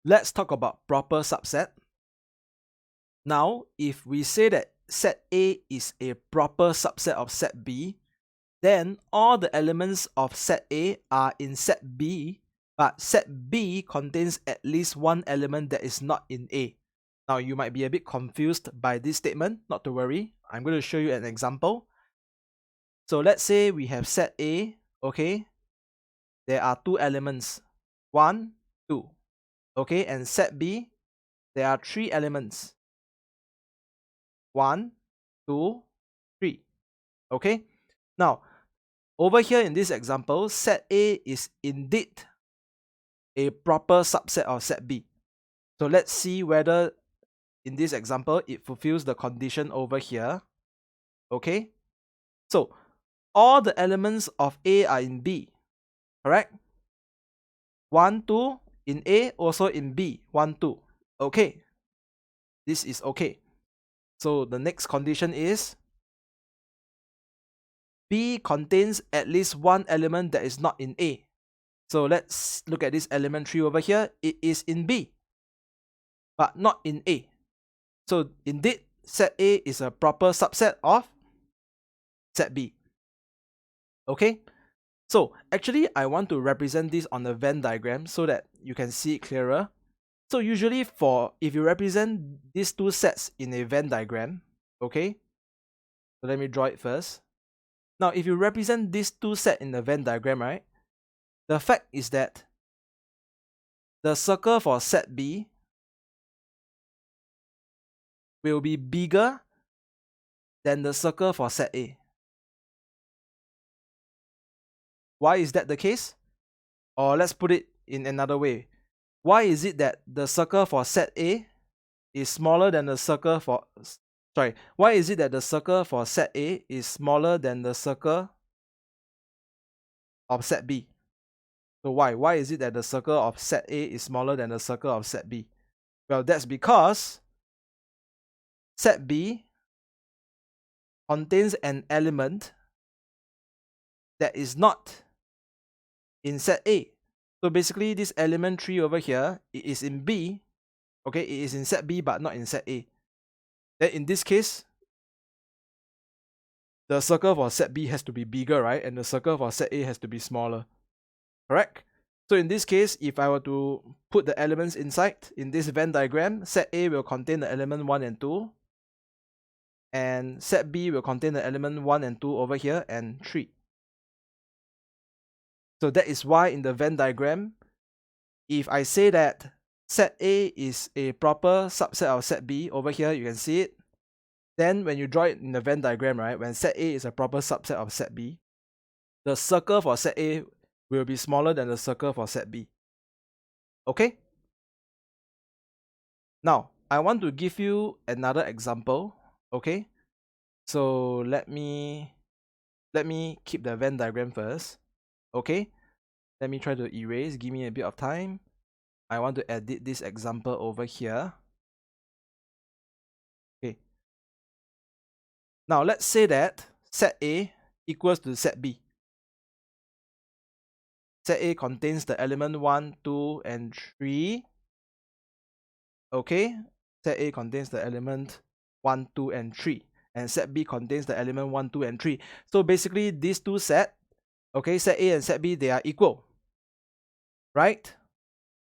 Let's talk about proper subset. Now, if we say that set A is a proper subset of set B, then all the elements of set A are in set B, but set B contains at least one element that is not in A. Now, you might be a bit confused by this statement. Not to worry, I'm going to show you an example. So let's say we have set A, okay? There are two elements, 1, 2, okay? And set B, there are three elements, 1, 2, 3, okay? Now, over here in this example, set A is indeed a proper subset of set B. So let's see whether in this example it fulfills the condition over here. Okay, so all the elements of A are in B, correct? 1, 2 in A, also in B, 1, 2. Okay, this is okay. So the next condition is B contains at least one element that is not in A. So let's look at this element 3 over here. It is in B, but not in A. So indeed, set A is a proper subset of set B. Okay, so actually I want to represent this on the Venn diagram so that you can see it clearer. So usually if you represent these two sets in a Venn diagram, okay, so let me draw it first. Now if you represent these two sets in the Venn diagram, right, the fact is that the circle for set B will be bigger than the circle for set A. Why is that the case? Or let's put it in another way. Why is it that the circle for set A is smaller than the circle for... why is it that the circle for set A is smaller than the circle of set B? So why? Why is it that the circle of set A is smaller than the circle of set B? Well, that's because set B contains an element that is not in set A. So basically, this element 3 over here, it is in B. Okay, it is in set B but not in set A. Then in this case, the circle for set B has to be bigger, right? And the circle for set A has to be smaller. Correct? So in this case, if I were to put the elements inside in this Venn diagram, set A will contain the element 1 and 2. And set B will contain the element 1 and 2 over here and 3. So that is why in the Venn diagram, if I say that set A is a proper subset of set B, over here you can see it. Then when you draw it in the Venn diagram, right, when set A is a proper subset of set B, the circle for set A will be smaller than the circle for set B. Okay? Now, I want to give you another example. Okay? So let me keep the Venn diagram first. Okay? Let me try to erase. Give me a bit of time. I want to edit this example over here. Okay. Now let's say that set A equals to set B. Set A contains the element 1, 2, and 3. Okay, set A contains the element 1, 2, and 3. And set B contains the element 1, 2, and 3. So basically, these two sets, okay, set A and set B, they are equal. Right?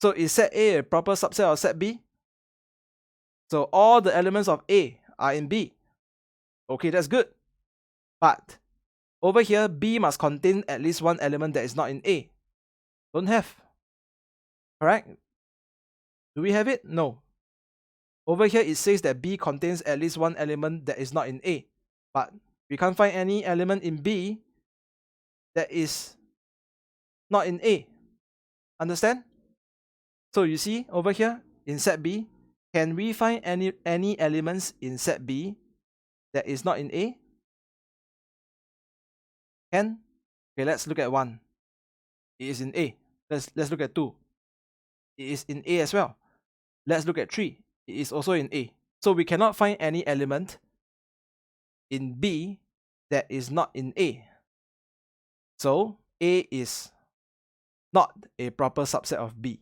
So is set A a proper subset of set B? So all the elements of A are in B. Okay, that's good. But over here, B must contain at least one element that is not in A. Don't have. Correct? Do we have it? No. Over here, it says that B contains at least one element that is not in A. But we can't find any element in B that is not in A. Understand? So you see, over here, in set B, can we find any elements in set B that is not in A? Can? Okay, let's look at 1. It is in A. Let's look at 2. It is in A as well. Let's look at 3. It is also in A. So we cannot find any element in B that is not in A. So A is not a proper subset of B.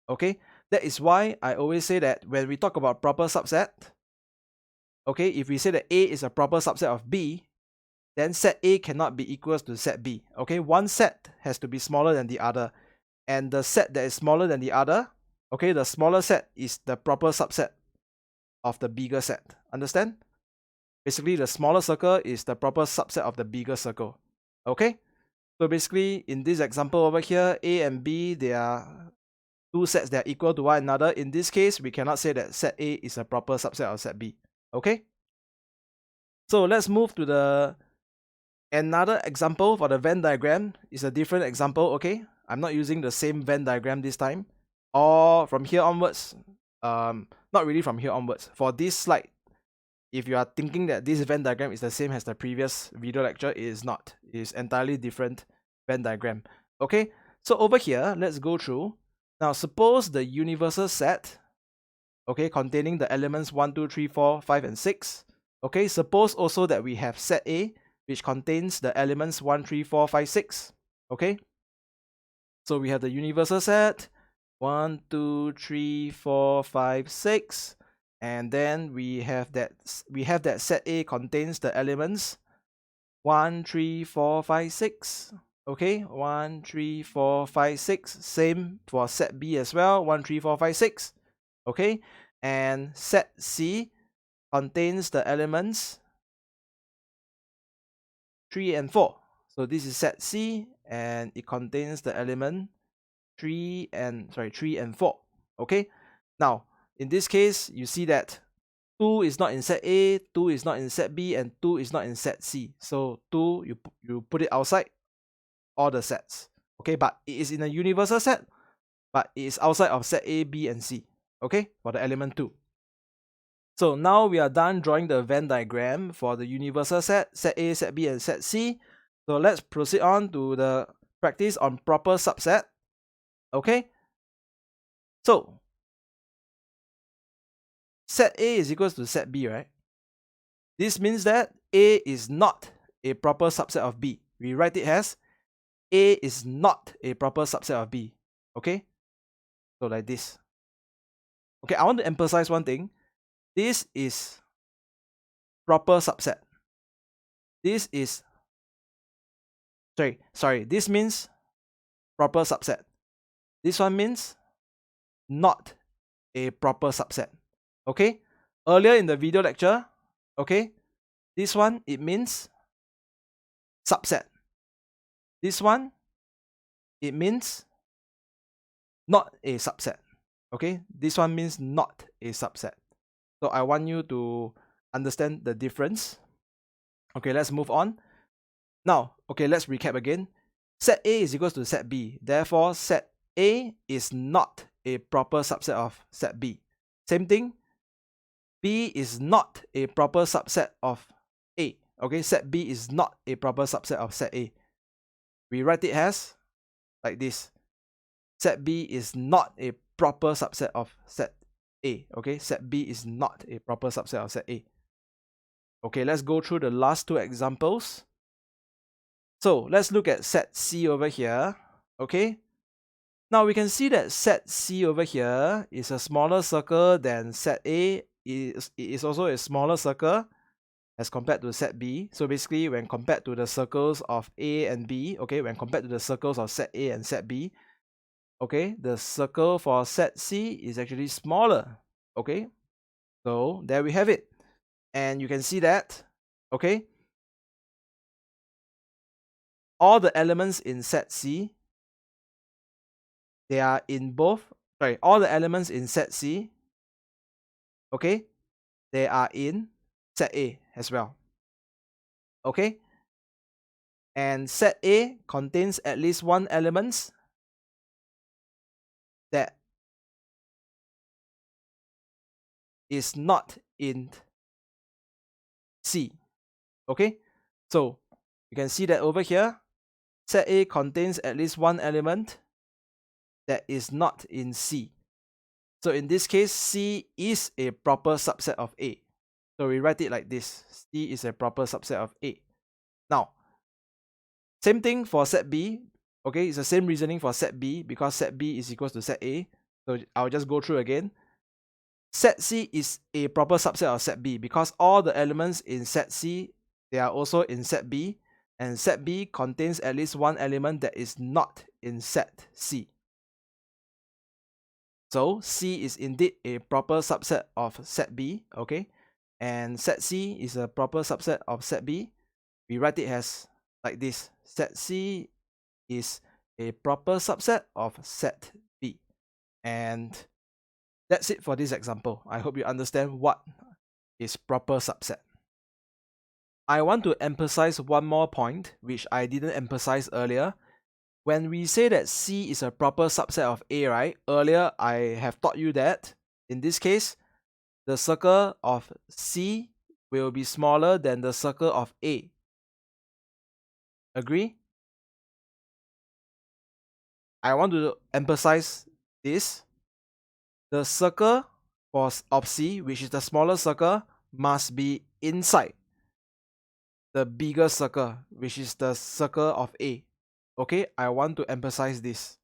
Okay? That is why I always say that when we talk about proper subset, okay, if we say that A is a proper subset of B, then set A cannot be equals to set B. Okay, one set has to be smaller than the other. And the set that is smaller than the other, okay, the smaller set is the proper subset of the bigger set. Understand? Basically, the smaller circle is the proper subset of the bigger circle. Okay? So basically, in this example over here, A and B, they are two sets that are equal to one another. In this case, we cannot say that set A is a proper subset of set B. Okay? So let's move to another example for the Venn diagram. It's a different example, okay? I'm not using the same Venn diagram this time. Or from here onwards, not really from here onwards. For this slide, if you are thinking that this Venn diagram is the same as the previous video lecture, it is not. It is entirely different Venn diagram. Okay, so over here, let's go through. Now, suppose the universal set, okay, containing the elements 1, 2, 3, 4, 5, and 6. Okay, suppose also that we have set A, which contains the elements 1, 3, 4, 5, 6. Okay, so we have the universal set 1, 2, 3, 4, 5, 6, and then we have that set A contains the elements 1, 3, 4, 5, 6. Okay, 1, 3, 4, 5, 6. Same for set B as well, 1, 3, 4, 5, 6. Okay, and set C contains the elements 3 and 4. So this is set C, and it contains the element 3 and 4. Okay, now in this case, you see that 2 is not in set A, 2 is not in set B, and 2 is not in set C. So 2, you put it outside all the sets. Okay, but it is in a universal set, but it is outside of set A, B, and C. Okay, for the element 2. So now we are done drawing the Venn diagram for the universal set A, set B, and set C. So let's proceed on to the practice on proper subset. Okay, so set A is equals to set B, right? This means that A is not a proper subset of B. We write it as A is not a proper subset of B. Okay, so like this. Okay, I want to emphasize one thing. This is proper subset. This is this means proper subset. This one means not a proper subset. Okay, earlier in the video lecture, okay, this one, it means subset. This one, it means not a subset. Okay, this one means not a subset. So I want you to understand the difference. Okay, let's move on. Now, okay, let's recap again. Set A is equals to set B. Therefore, set A is not a proper subset of set B. Same thing, B is not a proper subset of A. Okay, set B is not a proper subset of set A. We write it as like this. Set B is not a proper subset of set A. Okay, set B is not a proper subset of set A. Okay, let's go through the last two examples. So let's look at set C over here. Okay, now we can see that set C over here is a smaller circle than set A. It is also a smaller circle as compared to set B. So basically, when compared to the circles of A and B, okay, when compared to the circles of set A and set B, okay, the circle for set C is actually smaller. Okay, so there we have it. And you can see that, okay, all the elements in set C, they are in both, all the elements in set C, okay, they are in set A as well. Okay, and set A contains at least one element that is not in C. Okay, so you can see that over here, set A contains at least one element that is not in C. So in this case, C is a proper subset of A. So we write it like this. C is a proper subset of A. Now, same thing for set B. Okay, it's the same reasoning for set B because set B is equals to set A. So I'll just go through again. Set C is a proper subset of set B because all the elements in set C, they are also in set B, and set B contains at least one element that is not in set C. So C is indeed a proper subset of set B, okay? And set C is a proper subset of set B. We write it as like this. Set C is a proper subset of set B. And that's it for this example. I hope you understand what is proper subset. I want to emphasize one more point, which I didn't emphasize earlier. When we say that C is a proper subset of A, right? Earlier, I have taught you that, in this case, the circle of C will be smaller than the circle of A. Agree? I want to emphasize this. The circle of C, which is the smaller circle, must be inside the bigger circle, which is the circle of A. Okay, I want to emphasize this.